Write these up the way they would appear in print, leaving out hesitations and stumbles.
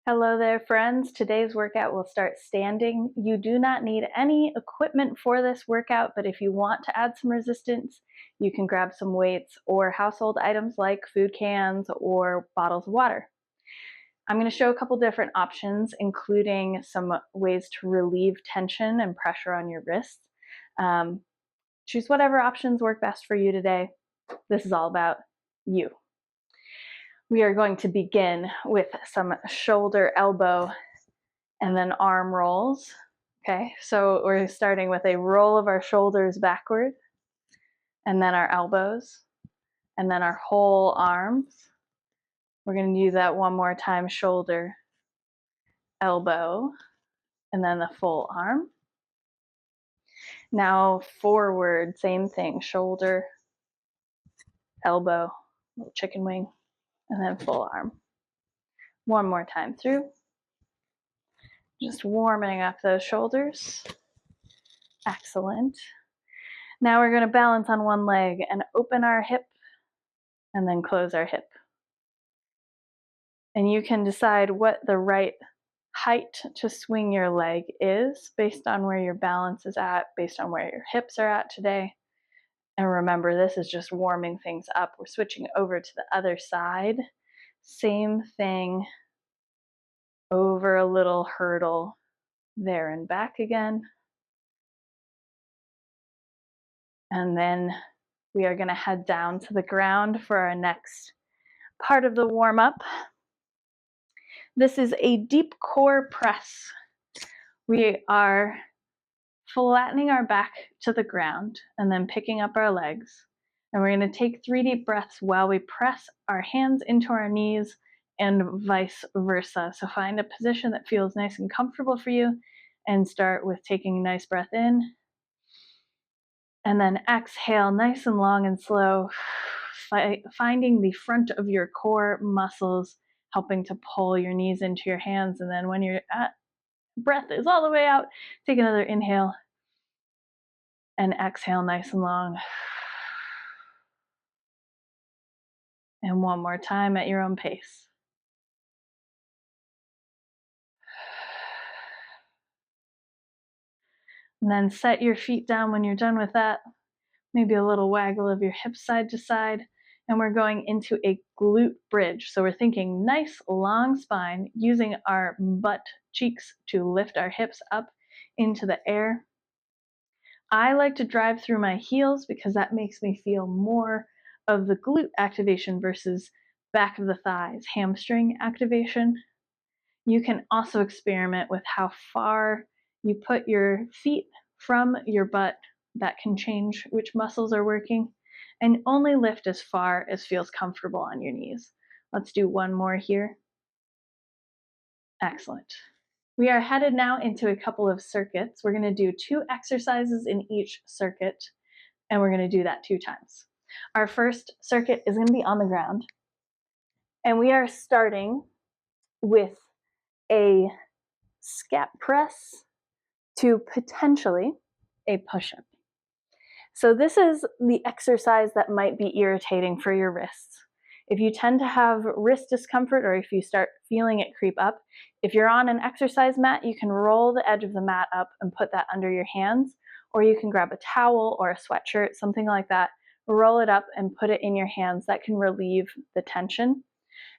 Hello there, friends. Today's workout will start standing. You do not need any equipment for this workout, but if you want to add some resistance, you can grab some weights or household items like food cans or bottles of water. I'm going to show a couple different options, including some ways to relieve tension and pressure on your wrists. Choose whatever options work best for you today. This is all about you. We are going to begin with some shoulder, elbow, and then arm rolls. Okay, so we're starting with a roll of our shoulders backward, and then our elbows, and then our whole arms. We're going to do that one more time: shoulder, elbow, and then the full arm. Now forward, same thing: shoulder, elbow, little chicken wing, and then full arm. One more time through. Just warming up those shoulders. Excellent. Now we're going to balance on one leg and open our hip and then close our hip. And you can decide what the right height to swing your leg is based on where your balance is at, based on where your hips are at today. And remember, this is just warming things up. We're switching over to the other side. Same thing, over a little hurdle, there and back again. And then we are going to head down to the ground for our next part of the warm-up. This is a deep core press. We are flattening our back to the ground and then picking up our legs. And we're going to take 3 deep breaths while we press our hands into our knees and vice versa. So find a position that feels nice and comfortable for you and start with taking a nice breath in. And then exhale nice and long and slow, finding the front of your core muscles, helping to pull your knees into your hands. And then when your breath is all the way out, take another inhale and exhale nice and long. And one more time at your own pace. And then set your feet down when you're done with that. Maybe a little waggle of your hips side to side. And we're going into a glute bridge. So we're thinking nice long spine, using our butt cheeks to lift our hips up into the air. I like to drive through my heels because that makes me feel more of the glute activation versus back of the thighs, hamstring activation. You can also experiment with how far you put your feet from your butt. That can change which muscles are working, and only lift as far as feels comfortable on your knees. Let's do one more here. Excellent. We are headed now into a couple of circuits. We're going to do 2 exercises in each circuit, and we're going to do that 2 times. Our first circuit is going to be on the ground, and we are starting with a scap press to potentially a push-up. So this is the exercise that might be irritating for your wrists. If you tend to have wrist discomfort, or if you start feeling it creep up, if you're on an exercise mat, you can roll the edge of the mat up and put that under your hands, or you can grab a towel or a sweatshirt, something like that, roll it up and put it in your hands. That can relieve the tension.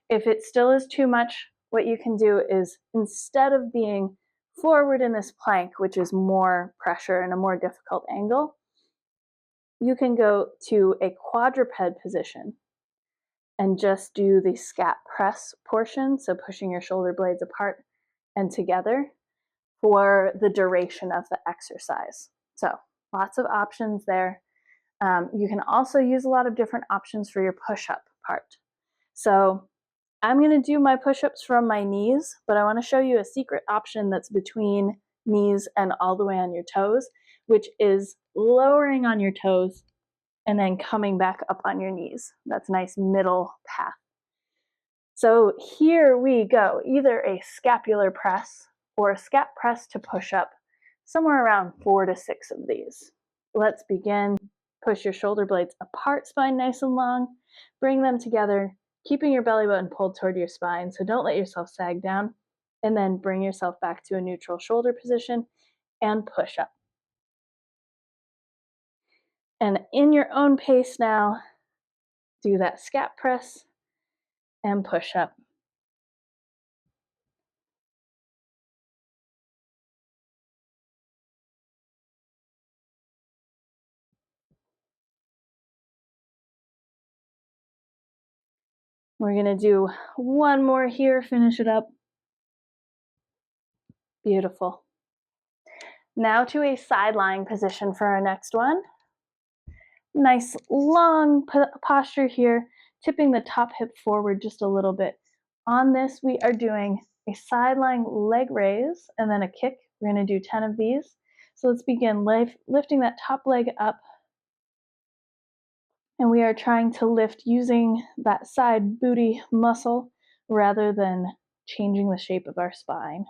If it still is too much, what you can do is, instead of being forward in this plank, which is more pressure and a more difficult angle, you can go to a quadruped position and just do the scap press portion, so pushing your shoulder blades apart and together for the duration of the exercise. So lots of options there. You can also use a lot of different options for your push-up part. So I'm going to do my push-ups from my knees, but I want to show you a secret option that's between knees and all the way on your toes, which is lowering on your toes and then coming back up on your knees. That's a nice middle path. So here we go, either a scapular press or a scap press to push up, somewhere around 4 to 6 of these. Let's begin. Push your shoulder blades apart, spine nice and long. Bring them together, keeping your belly button pulled toward your spine, so don't let yourself sag down. and then bring yourself back to a neutral shoulder position and push up. And in your own pace now, do that scap press and push up. We're going to do one more here, finish it up. Beautiful. Now to a side lying position for our next one. Nice long posture here, tipping the top hip forward just a little bit. On this, we are doing a side lying leg raise and then a kick. We're going to do 10 of these. So let's begin lifting that top leg up. And we are trying to lift using that side booty muscle rather than changing the shape of our spine.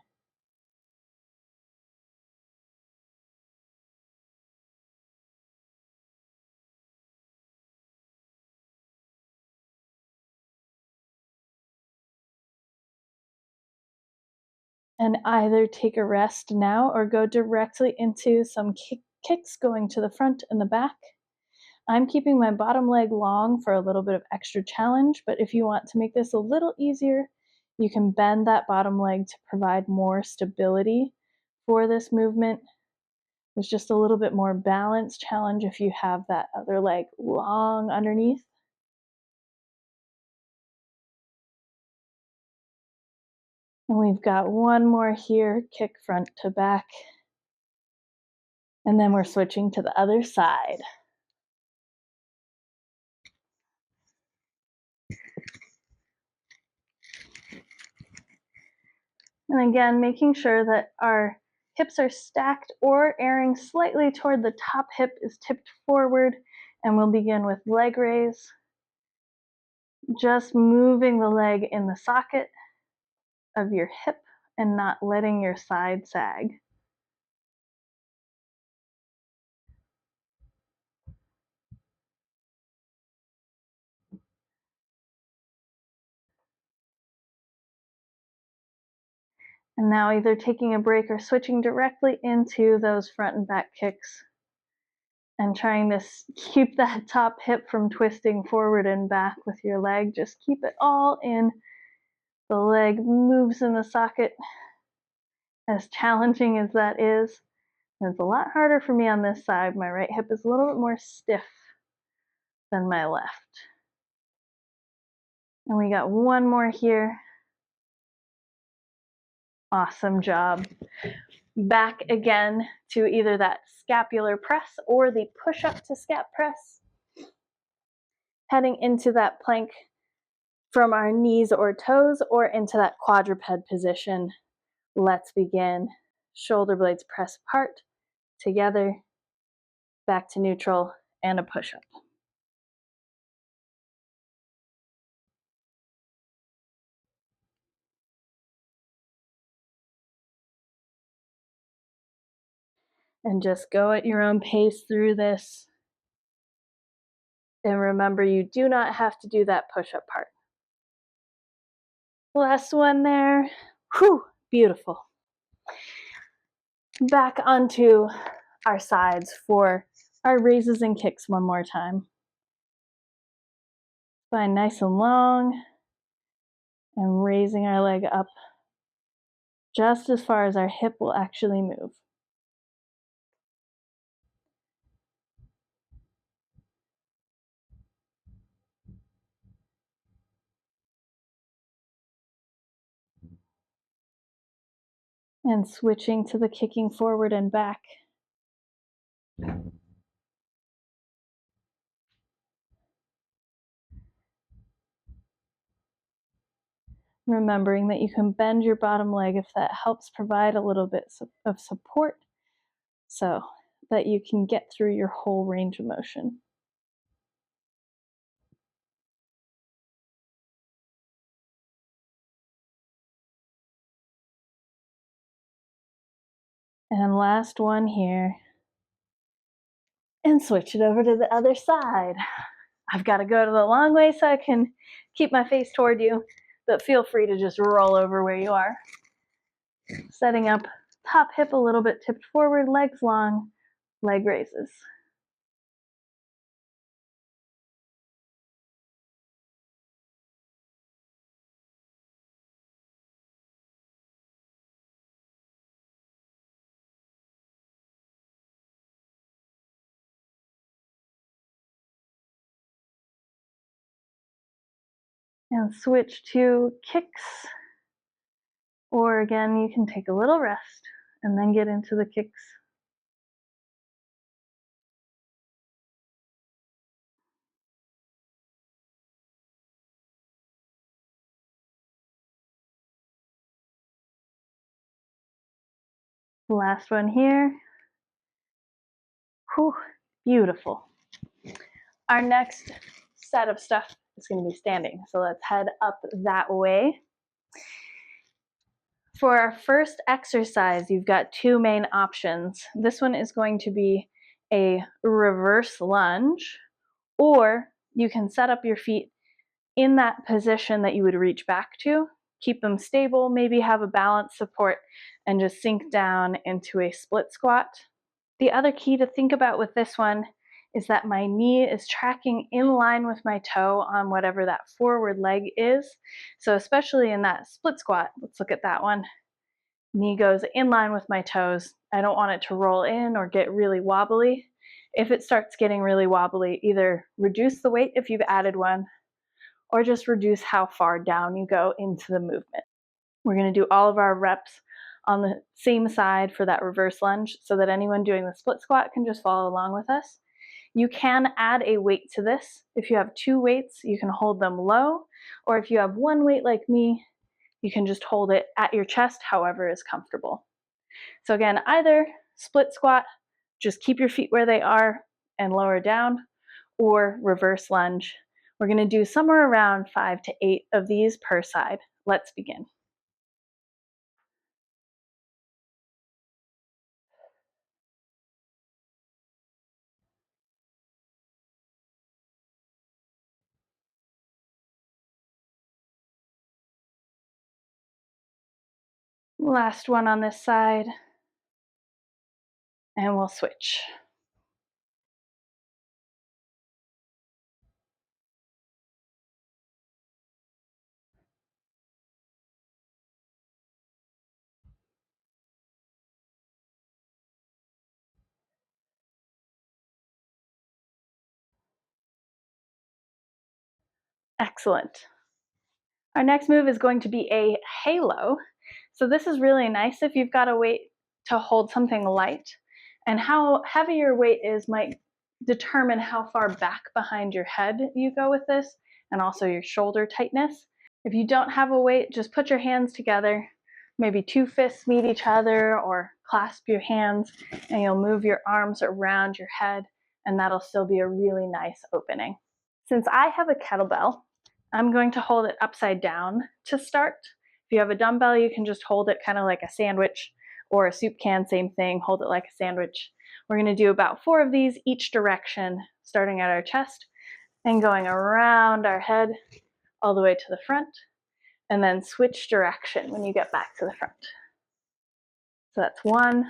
And either take a rest now or go directly into some kicks going to the front and the back. I'm keeping my bottom leg long for a little bit of extra challenge, but if you want to make this a little easier, you can bend that bottom leg to provide more stability for this movement. There's just a little bit more balance challenge if you have that other leg long underneath. And we've got one more here, kick front to back. And then we're switching to the other side. And again, making sure that our hips are stacked or airing slightly toward the top hip is tipped forward. And we'll begin with leg raise. Just moving the leg in the socket of your hip and not letting your side sag. And now either taking a break or switching directly into those front and back kicks. And trying to keep that top hip from twisting forward and back with your leg. Just keep it all in. The leg moves in the socket. As challenging as that is, it's a lot harder for me on this side. My right hip is a little bit more stiff than my left. And we got one more here. Awesome job. Back again to either that scapular press or the push-up to scap press. Heading into that plank from our knees or toes or into that quadruped position. Let's begin. Shoulder blades press apart, together, back to neutral, and a push-up. And just go at your own pace through this. And remember, you do not have to do that push-up part. Last one there. Whew, beautiful. Back onto our sides for our raises and kicks one more time. Spine nice and long. And raising our leg up just as far as our hip will actually move. And switching to the kicking forward and back. Remembering that you can bend your bottom leg if that helps provide a little bit of support so that you can get through your whole range of motion. And last one here. And switch it over to the other side. I've got to go to the long way so I can keep my face toward you, but feel free to just roll over where you are. Setting up top hip a little bit tipped forward, legs long, leg raises. And switch to kicks, or again, you can take a little rest and then get into the kicks. Last one here. Whew, beautiful. Our next set of stuff is going to be standing, so let's head up that way. For our first exercise, you've got two main options. This one is going to be a reverse lunge, or you can set up your feet in that position that you would reach back to, keep them stable, maybe have a balance support, and just sink down into a split squat. The other key to think about with this one is that my knee is tracking in line with my toe on whatever that forward leg is. So especially in that split squat, let's look at that one. Knee goes in line with my toes. I don't want it to roll in or get really wobbly. If it starts getting really wobbly, either reduce the weight if you've added one, or just reduce how far down you go into the movement. We're going to do all of our reps on the same side for that reverse lunge so that anyone doing the split squat can just follow along with us. You can add a weight to this. If you have two weights, you can hold them low, or if you have one weight like me, you can just hold it at your chest, however is comfortable. So again, either split squat, just keep your feet where they are and lower down, or reverse lunge. We're going to do somewhere around 5 to 8 of these per side. Let's begin. Last one on this side, and we'll switch. Excellent. Our next move is going to be a halo. So this is really nice if you've got a weight to hold something light, and how heavy your weight is might determine how far back behind your head you go with this, and also your shoulder tightness. If you don't have a weight, just put your hands together, maybe two fists meet each other, or clasp your hands, and you'll move your arms around your head, and that'll still be a really nice opening. Since I have a kettlebell, I'm going to hold it upside down to start. If you have a dumbbell, you can just hold it kind of like a sandwich, or a soup can, same thing, hold it like a sandwich. We're going to do about 4 of these each direction, starting at our chest and going around our head all the way to the front, and then switch direction when you get back to the front. So that's 1.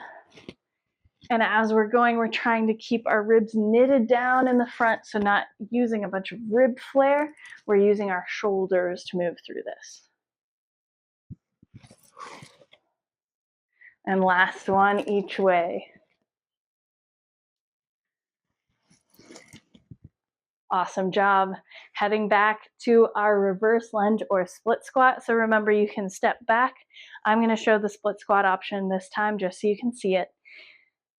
And as we're going, we're trying to keep our ribs knitted down in the front, so not using a bunch of rib flare. We're using our shoulders to move through this. And last one each way. Awesome job. Heading back to our reverse lunge or split squat. So remember, you can step back. I'm going to show the split squat option this time just so you can see it.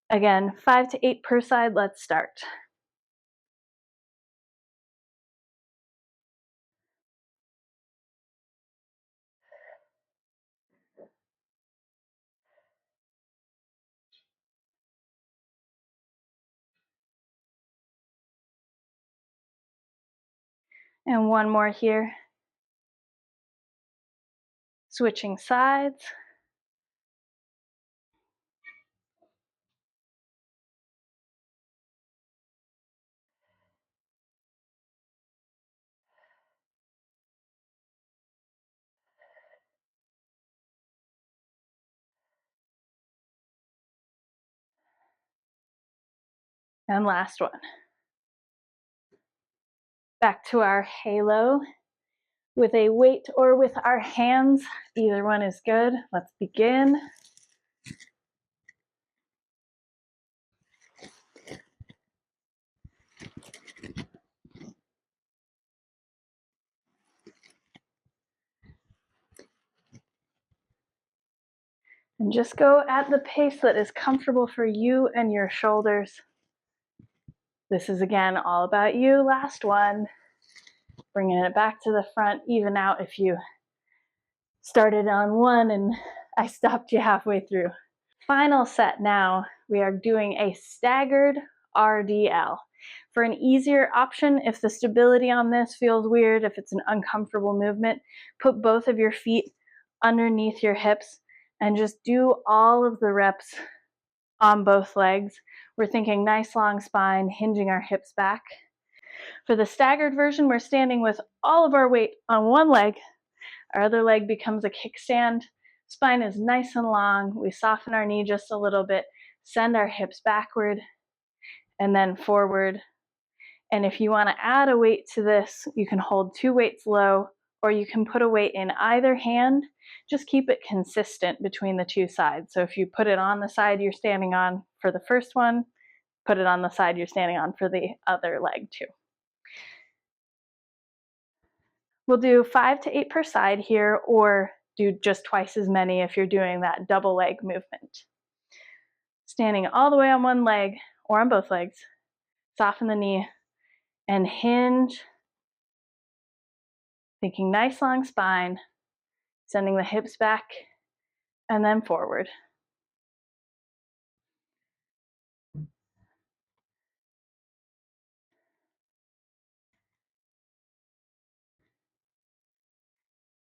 Again, 5 to 8 per side. Let's start. And one more here. Switching sides. And last one. Back to our halo with a weight or with our hands. Either one is good. Let's begin. And just go at the pace that is comfortable for you and your shoulders. This is again all about you. Last one. Bringing it back to the front. Even out if you started on one and I stopped you halfway through. Final set now. We are doing a staggered RDL. For an easier option, if the stability on this feels weird, if it's an uncomfortable movement, put both of your feet underneath your hips and just do all of the reps on both legs. We're thinking nice long spine, hinging our hips back. For the staggered version, we're standing with all of our weight on one leg. Our other leg becomes a kickstand. Spine is nice and long. We soften our knee just a little bit, send our hips backward and then forward. And if you want to add a weight to this, you can hold two weights low, or you can put a weight in either hand. Just keep it consistent between the two sides. So if you put it on the side you're standing on for the first one, put it on the side you're standing on for the other leg too. We'll do 5 to 8 per side here, or do just twice as many if you're doing that double leg movement. Standing all the way on one leg or on both legs, soften the knee and hinge. Thinking nice long spine, sending the hips back and then forward.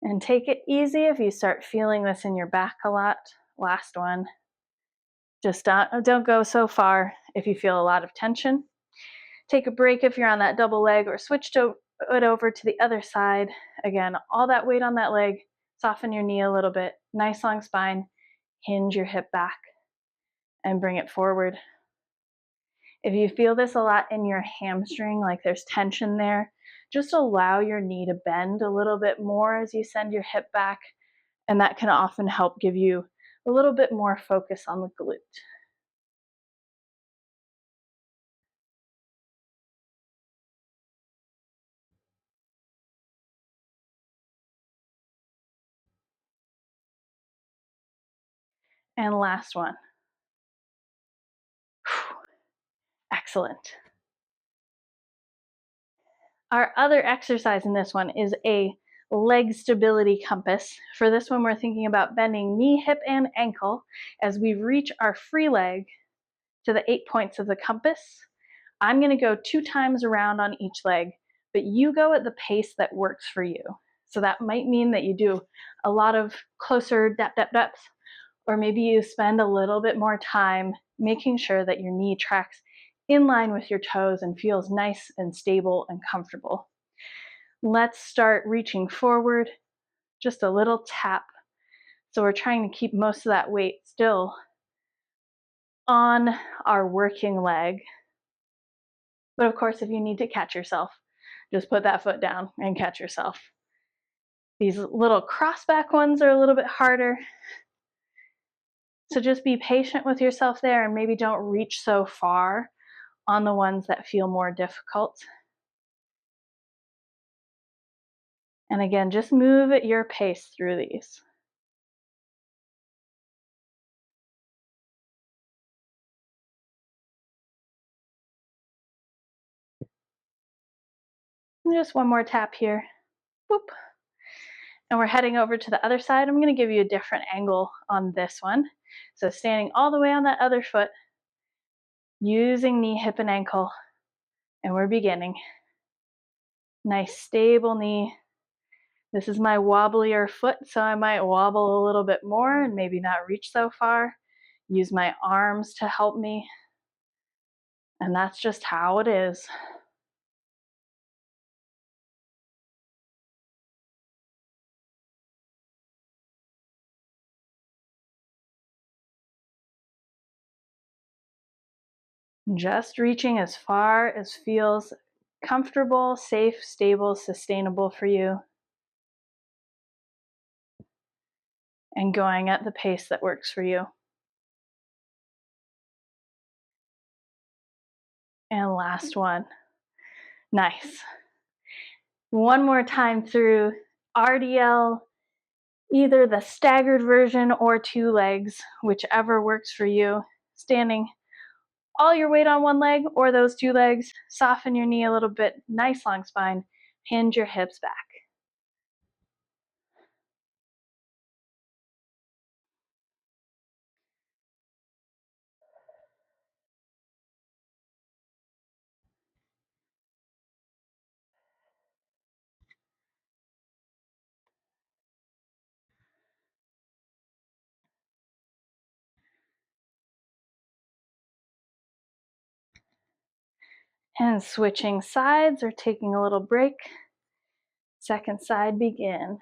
And take it easy if you start feeling this in your back a lot. Last one. Just don't go so far if you feel a lot of tension. Take a break if you're on that double leg, or switch it over to the other side. Again, all that weight on that leg, soften your knee a little bit, nice long spine, hinge your hip back and bring it forward. If you feel this a lot in your hamstring, like there's tension there, just allow your knee to bend a little bit more as you send your hip back, and that can often help give you a little bit more focus on the glute. And last one. Excellent. Our other exercise in this one is a leg stability compass. For this one, we're thinking about bending knee, hip, and ankle as we reach our free leg to the 8 points of the compass. I'm going to go 2 times around on each leg, but you go at the pace that works for you. So that might mean that you do a lot of closer depth, or maybe you spend a little bit more time making sure that your knee tracks in line with your toes and feels nice and stable and comfortable. Let's start reaching forward, just a little tap. So we're trying to keep most of that weight still on our working leg. But of course, if you need to catch yourself, just put that foot down and catch yourself. These little crossback ones are a little bit harder. So just be patient with yourself there and maybe don't reach so far on the ones that feel more difficult. And again, just move at your pace through these. And just one more tap here. Boop. And we're heading over to the other side. I'm going to give you a different angle on this one. So standing all the way on that other foot, using knee, hip, and ankle. And we're beginning. Nice stable knee. This is my wobblier foot, so I might wobble a little bit more and maybe not reach so far. Use my arms to help me. And that's just how it is. Just reaching as far as feels comfortable, safe, stable, sustainable for you. And going at the pace that works for you. And last one. Nice. One more time through RDL, either the staggered version or 2 legs, whichever works for you. Standing all your weight on one leg or those 2 legs. Soften your knee a little bit. Nice long spine. Hinge your hips back. And switching sides or taking a little break. Second side, begin.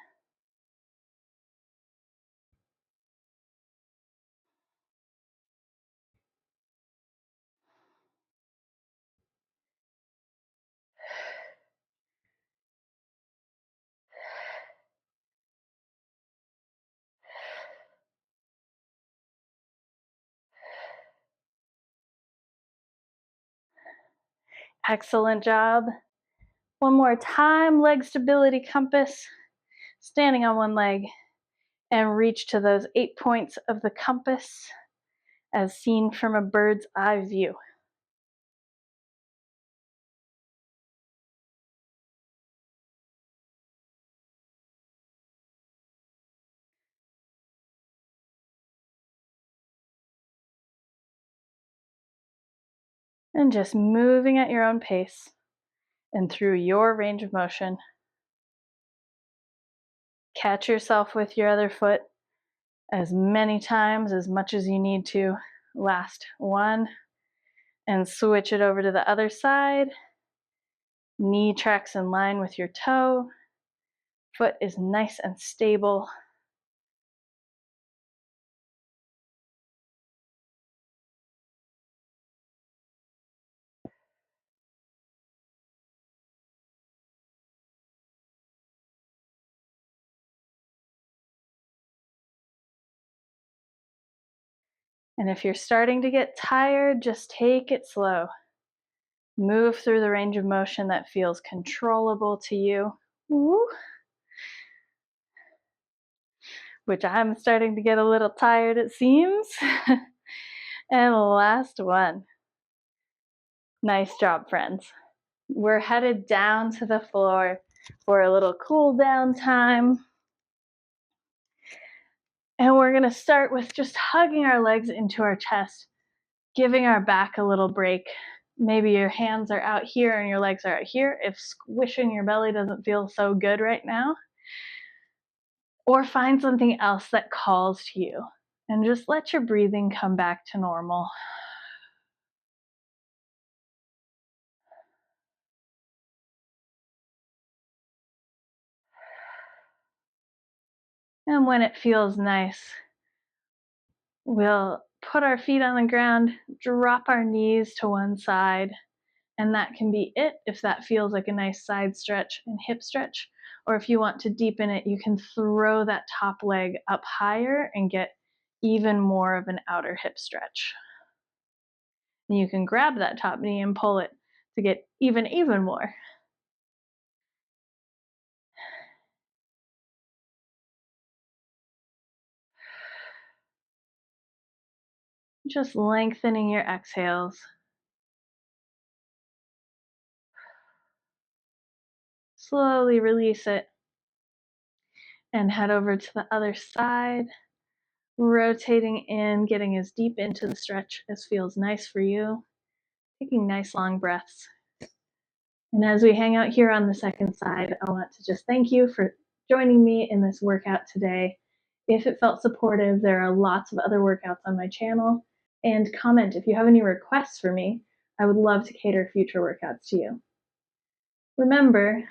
Excellent job. One more time, leg stability compass. Standing on one leg and reach to those 8 points of the compass as seen from a bird's eye view. And just moving at your own pace and through your range of motion. Catch yourself with your other foot as many times, as much as you need to. Last one. And switch it over to the other side. Knee tracks in line with your toe. Foot is nice and stable. And if you're starting to get tired, just take it slow. Move through the range of motion that feels controllable to you. Woo. Which I'm starting to get a little tired, it seems. And last one. Nice job, friends. We're headed down to the floor for a little cool down time. And we're gonna start with just hugging our legs into our chest, giving our back a little break. Maybe your hands are out here and your legs are out here if squishing your belly doesn't feel so good right now. Or find something else that calls to you and just let your breathing come back to normal. And when it feels nice, we'll put our feet on the ground, drop our knees to one side, and that can be it if that feels like a nice side stretch and hip stretch. Or if you want to deepen it, you can throw that top leg up higher and get even more of an outer hip stretch. And you can grab that top knee and pull it to get even more. Just lengthening your exhales. Slowly release it and head over to the other side, rotating in, getting as deep into the stretch as feels nice for you, taking nice long breaths. And as we hang out here on the second side, I want to just thank you for joining me in this workout today. If it felt supportive, there are lots of other workouts on my channel. And comment if you have any requests for me. I would love to cater future workouts to you. Remember,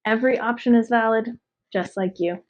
every option is valid, just like you.